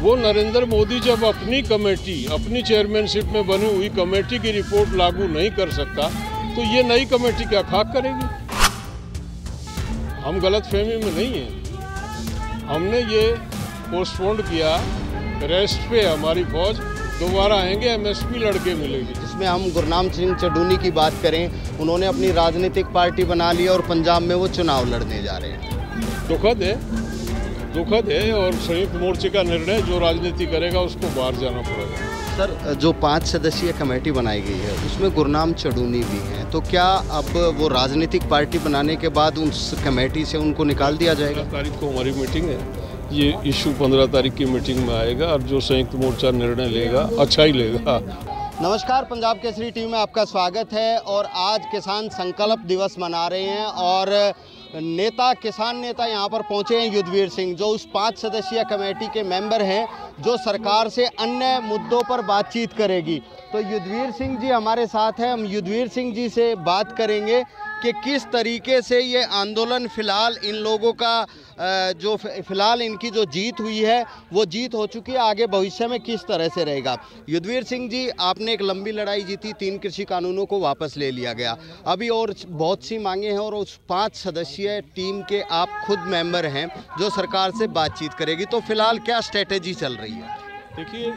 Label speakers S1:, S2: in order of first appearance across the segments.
S1: वो नरेंद्र मोदी जब अपनी कमेटी, अपनी चेयरमैनशिप में बनी हुई कमेटी की रिपोर्ट लागू नहीं कर सकता तो ये नई कमेटी क्या खाक करेगी। हम गलतफहमी में नहीं हैं। हमने ये पोस्टपोन किया, रेस्ट पे हमारी फौज, दोबारा आएंगे, एमएसपी लड़के मिलेगी।
S2: जिसमें हम गुरनाम सिंह चडूनी की बात करें, उन्होंने अपनी राजनीतिक पार्टी बना ली और पंजाब में वो चुनाव लड़ने जा रहे हैं।
S1: दुखद है और संयुक्त मोर्चे का निर्णय, जो राजनीति करेगा उसको बाहर जाना पड़ेगा।
S2: सर, जो 5 सदस्यीय कमेटी बनाई गई है उसमें गुरनाम चडूनी भी हैं, तो क्या अब वो राजनीतिक पार्टी बनाने के बाद उस कमेटी से उनको निकाल दिया जाएगा?
S1: 15 तारीख को हमारी मीटिंग है, ये इशू 15 तारीख की मीटिंग में आएगा और जो संयुक्त मोर्चा निर्णय लेगा अच्छा ही लेगा।
S2: नमस्कार, पंजाब केसरी टीवी में आपका स्वागत है। और आज किसान संकल्प दिवस मना रहे हैं और किसान नेता यहाँ पर पहुँचे हैं युद्धवीर सिंह, जो उस 5 सदस्यीय कमेटी के मेंबर हैं जो सरकार से अन्य मुद्दों पर बातचीत करेगी। तो युद्धवीर सिंह जी हमारे साथ हैं, हम युद्धवीर सिंह जी से बात करेंगे कि किस तरीके से ये आंदोलन फ़िलहाल इन लोगों का जो फ़िलहाल इनकी जो जीत हुई है वो जीत हो चुकी है, आगे भविष्य में किस तरह से रहेगा। युद्धवीर सिंह जी, आपने एक लंबी लड़ाई जीती, 3 कृषि कानूनों को वापस ले लिया गया, अभी और बहुत सी मांगे हैं और उस 5 सदस्यीय टीम के आप खुद मेंबर हैं जो सरकार से बातचीत करेगी, तो फिलहाल क्या स्ट्रेटेजी चल रही है?
S1: देखिए,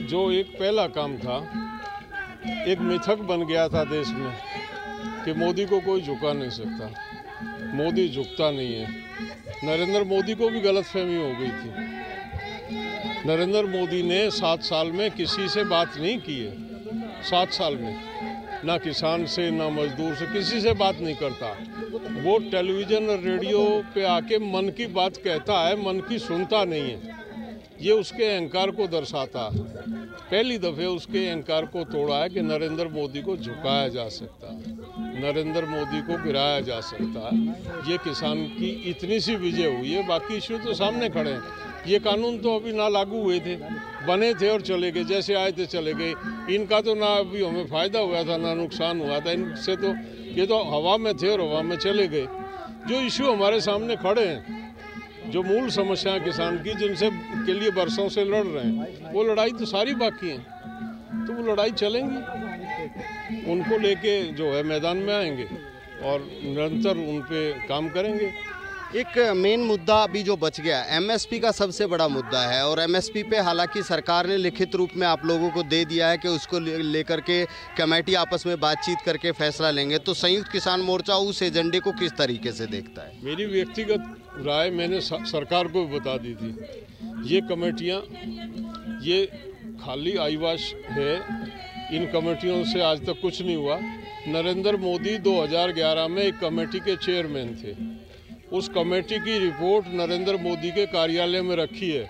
S1: जो एक पहला काम था, एक मिथक बन गया था देश में कि मोदी को कोई झुका नहीं सकता, मोदी झुकता नहीं है। नरेंद्र मोदी को भी गलतफहमी हो गई थी। नरेंद्र मोदी ने 7 साल में किसी से बात नहीं की है, 7 साल में ना किसान से, ना मजदूर से, किसी से बात नहीं करता। वो टेलीविज़न और रेडियो पे आके मन की बात कहता है, मन की सुनता नहीं है। ये उसके अहंकार को दर्शाता है। पहली दफ़े उसके अहंकार को तोड़ा है कि नरेंद्र मोदी को झुकाया जा सकता है, नरेंद्र मोदी को गिराया जा सकता है। ये किसान की इतनी सी विजय हुई है, बाकी इशू तो सामने खड़े हैं। ये कानून तो अभी ना लागू हुए थे, बने थे और चले गए, जैसे आए थे चले गए। इनका तो ना अभी हमें फ़ायदा हुआ था ना नुकसान हुआ था, इनसे तो ये तो हवा में थे और हवा में चले गए। जो इशू हमारे सामने खड़े हैं, जो मूल समस्याएं किसान की, जिनसे के लिए बरसों से लड़ रहे हैं, वो लड़ाई तो सारी बाकी है, तो वो लड़ाई चलेंगी। उनको लेके जो है मैदान में आएंगे और निरंतर उन पे काम करेंगे।
S2: एक मेन मुद्दा अभी जो बच गया, एमएसपी का सबसे बड़ा मुद्दा है और एमएसपी पे हालांकि सरकार ने लिखित रूप में आप लोगों को दे दिया है कि उसको लेकर के कमेटी आपस में बातचीत करके फैसला लेंगे, तो संयुक्त किसान मोर्चा उस एजेंडे को किस तरीके से देखता है?
S1: मेरी व्यक्तिगत राय मैंने सरकार को भी बता दी थी। ये कमेटियाँ ये खाली आईवाश है, इन कमेटियों से आज तक कुछ नहीं हुआ। नरेंद्र मोदी 2011 में एक कमेटी के चेयरमैन थे। उस कमेटी की रिपोर्ट नरेंद्र मोदी के कार्यालय में रखी है।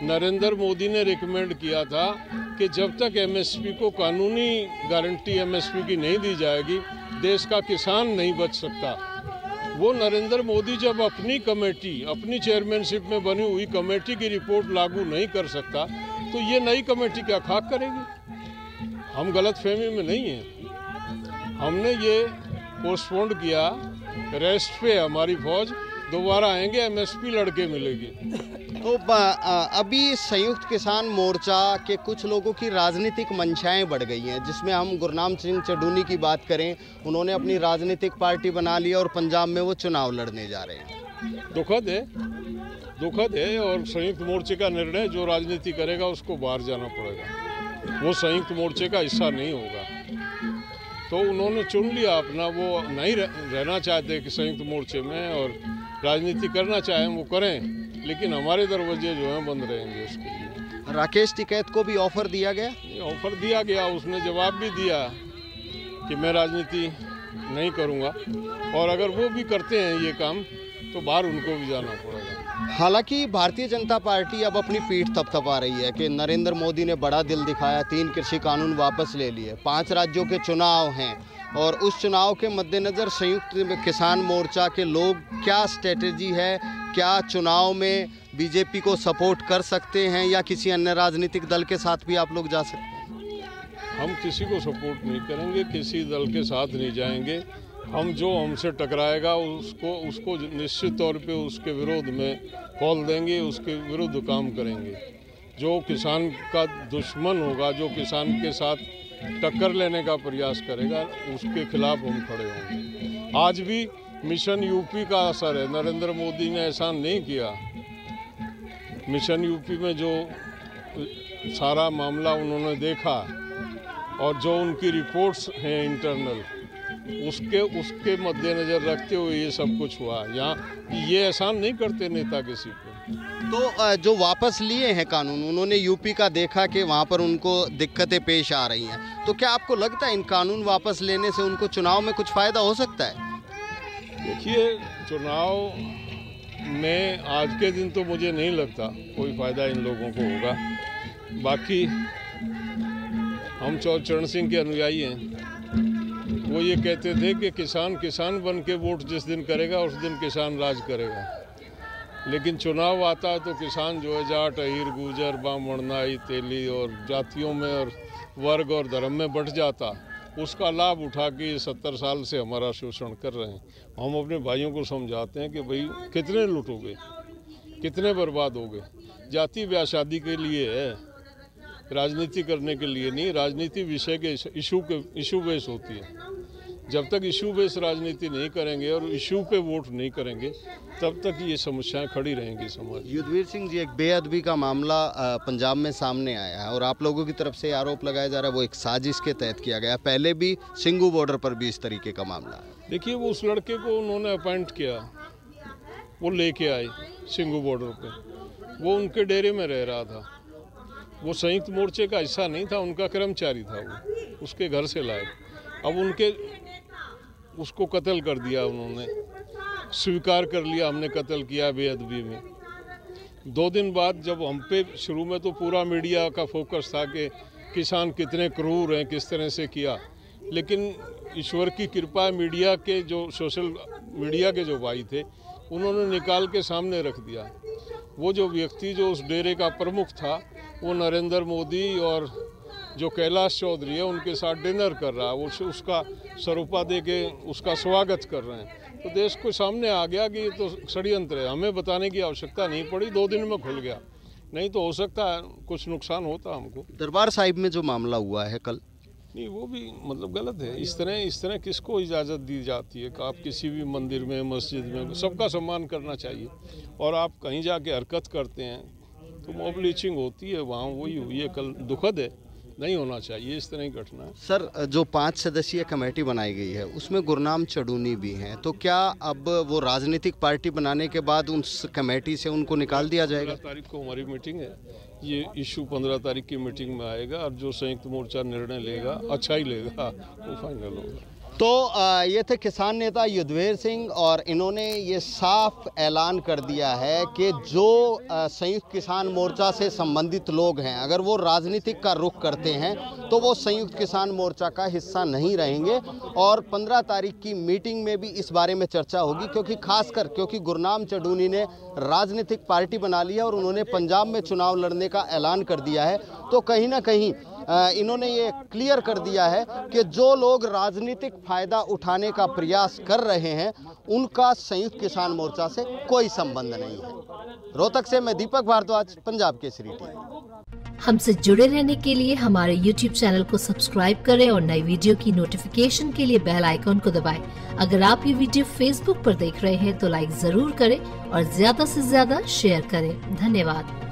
S1: नरेंद्र मोदी ने रिकमेंड किया था कि जब तक एमएसपी को कानूनी गारंटी एमएसपी की नहीं दी जाएगी, देश का किसान नहीं बच सकता। वो नरेंद्र मोदी जब अपनी कमेटी, अपनी चेयरमैनशिप में बनी हुई कमेटी की रिपोर्ट लागू नहीं कर सकता तो ये नई कमेटी क्या खाक करेगी। हम गलतफहमी में नहीं हैं। हमने ये पोस्टपोन किया, रेस्ट पे हमारी फौज, दोबारा आएंगे, एमएसपी लड़के मिलेगी।
S2: तो अभी संयुक्त किसान मोर्चा के कुछ लोगों की राजनीतिक मंशाएं बढ़ गई हैं, जिसमें हम गुरनाम सिंह चडूनी की बात करें, उन्होंने अपनी राजनीतिक पार्टी बना ली और पंजाब में वो चुनाव लड़ने जा रहे हैं।
S1: दुखद है और संयुक्त मोर्चे का निर्णय, जो राजनीति करेगा उसको बाहर जाना पड़ेगा। वो संयुक्त मोर्चे का हिस्सा नहीं होगा, तो उन्होंने चुन लिया अपना, वो नहीं रहना चाहते कि संयुक्त मोर्चे में, और राजनीति करना चाहें वो करें, लेकिन हमारे दरवाजे जो हैं बंद रहेंगे उसके लिए।
S2: राकेश टिकैत को भी ऑफर दिया गया?
S1: ऑफर दिया गया, उसने जवाब भी दिया कि मैं राजनीति नहीं करूंगा, और अगर वो भी करते हैं ये काम तो बाहर उनको भी जाना पड़ेगा।
S2: हालांकि भारतीय जनता पार्टी अब अपनी पीठ थपथपा रही है कि नरेंद्र मोदी ने बड़ा दिल दिखाया, 3 कृषि कानून वापस ले लिए, 5 राज्यों के चुनाव हैं और उस चुनाव के मद्देनज़र संयुक्त किसान मोर्चा के लोग, क्या स्ट्रेटेजी है, क्या चुनाव में बीजेपी को सपोर्ट कर सकते हैं या किसी अन्य राजनीतिक दल के साथ भी आप लोग जा सकते हैं?
S1: हम किसी को सपोर्ट नहीं करेंगे, किसी दल के साथ नहीं जाएंगे। हम जो हमसे टकराएगा उसको निश्चित तौर पे उसके विरोध में कॉल देंगे, उसके विरुद्ध काम करेंगे। जो किसान का दुश्मन होगा, जो किसान के साथ टक्कर लेने का प्रयास करेगा, उसके खिलाफ हम खड़े होंगे। आज भी मिशन यूपी का असर है। नरेंद्र मोदी ने ऐसा नहीं किया। मिशन यूपी में जो सारा मामला उन्होंने देखा और जो उनकी रिपोर्ट्स हैं इंटरनल, उसके मद्देनज़र रखते हुए ये सब कुछ हुआ। यहाँ ये एहसान नहीं करते नेता किसी को।
S2: तो जो वापस लिए हैं कानून, उन्होंने यूपी का देखा कि वहाँ पर उनको दिक्कतें पेश आ रही हैं, तो क्या आपको लगता है इन कानून वापस लेने से उनको चुनाव में कुछ फ़ायदा हो सकता है?
S1: देखिए, चुनाव में आज के दिन तो मुझे नहीं लगता कोई फ़ायदा इन लोगों को होगा। बाकी हम चरण सिंह के अनुयायी हैं। वो ये कहते थे कि किसान बन के वोट जिस दिन करेगा उस दिन किसान राज करेगा। लेकिन चुनाव आता है तो किसान जो है जाट, अहीर, गुजर, बामण, नाई, तेली और जातियों में और वर्ग और धर्म में बंट जाता। उसका लाभ उठा के 70 साल से हमारा शोषण कर रहे हैं। हम अपने भाइयों को समझाते हैं कि भाई कितने लूटोगे, कितने बर्बाद होगे। जाति ब्याह शादी के लिए है, राजनीति करने के लिए नहीं। राजनीति विषय के इशू बेस होती है। जब तक इशू बेस राजनीति नहीं करेंगे और इशू पे वोट नहीं करेंगे, तब तक ये समस्याएं खड़ी रहेंगी समाज।
S2: युद्धवीर सिंह जी, एक बेअदबी का मामला पंजाब में सामने आया है और आप लोगों की तरफ से आरोप लगाया जा रहा है वो एक साजिश के तहत किया गया। पहले भी सिंघू बॉर्डर पर भी इस तरीके का मामला है।
S1: देखिए, वो उस लड़के को उन्होंने अपॉइंट किया, वो लेके आए सिंघू बॉर्डर पे। वो उनके डेरे में रह रहा था। वो संयुक्त मोर्चे का हिस्सा नहीं था, उनका कर्मचारी था। वो उसके घर से लाए। अब उसको कत्ल कर दिया उन्होंने। स्वीकार कर लिया हमने कत्ल किया बेअदबी में। 2 दिन बाद जब हम पे शुरू में तो पूरा मीडिया का फोकस था कि किसान कितने क्रूर हैं, किस तरह से किया। लेकिन ईश्वर की कृपा, मीडिया के जो सोशल मीडिया के जो भाई थे उन्होंने निकाल के सामने रख दिया। वो जो व्यक्ति जो उस डेरे का प्रमुख था, वो नरेंद्र मोदी और जो कैलाश चौधरी है उनके साथ डिनर कर रहा है। वो उसका सरोपा दे के उसका स्वागत कर रहे हैं। तो देश को सामने आ गया कि ये तो षड्यंत्र है। हमें बताने की आवश्यकता नहीं पड़ी, 2 दिन में खुल गया। नहीं तो हो सकता है कुछ नुकसान होता हमको।
S2: दरबार साहिब में जो मामला हुआ है कल,
S1: नहीं, वो भी मतलब गलत है। इस तरह किसको इजाज़त दी जाती है कि आप किसी भी मंदिर में, मस्जिद में, सबका सम्मान करना चाहिए। और आप कहीं जाके हरकत करते हैं तो मॉब लिंचिंग होती है। वहाँ वही हुई है कल, दुखद है, नहीं होना चाहिए इस तरह की घटना।
S2: सर, जो 5 सदस्यीय कमेटी बनाई गई है उसमें गुरनाम चढ़ूनी भी हैं, तो क्या अब वो राजनीतिक पार्टी बनाने के बाद उस कमेटी से उनको निकाल दिया जाएगा?
S1: 15 तारीख को हमारी मीटिंग है। ये इशू 15 तारीख की मीटिंग में आएगा और जो संयुक्त मोर्चा निर्णय लेगा, अच्छा ही लेगा, वो फाइनल होगा।
S2: तो ये थे किसान नेता युद्धवीर सिंह और इन्होंने ये साफ ऐलान कर दिया है कि जो संयुक्त किसान मोर्चा से संबंधित लोग हैं, अगर वो राजनीतिक का रुख करते हैं तो वो संयुक्त किसान मोर्चा का हिस्सा नहीं रहेंगे। और 15 तारीख की मीटिंग में भी इस बारे में चर्चा होगी, क्योंकि गुरनाम चढ़ूनी ने राजनीतिक पार्टी बना लिया और उन्होंने पंजाब में चुनाव लड़ने का ऐलान कर दिया है। तो कहीं ना कहीं इन्होंने ये क्लियर कर दिया है कि जो लोग राजनीतिक फायदा उठाने का प्रयास कर रहे हैं उनका संयुक्त किसान मोर्चा से कोई संबंध नहीं है। रोहतक से मैं दीपक भारद्वाज, पंजाब केसरी टीवी।
S3: हमसे जुड़े रहने के लिए हमारे YouTube चैनल को सब्सक्राइब करें और नई वीडियो की नोटिफिकेशन के लिए बेल आइकॉन को दबाएं। अगर आप ये वीडियो Facebook पर देख रहे हैं तो लाइक जरूर करें और ज्यादा से ज्यादा शेयर करें। धन्यवाद।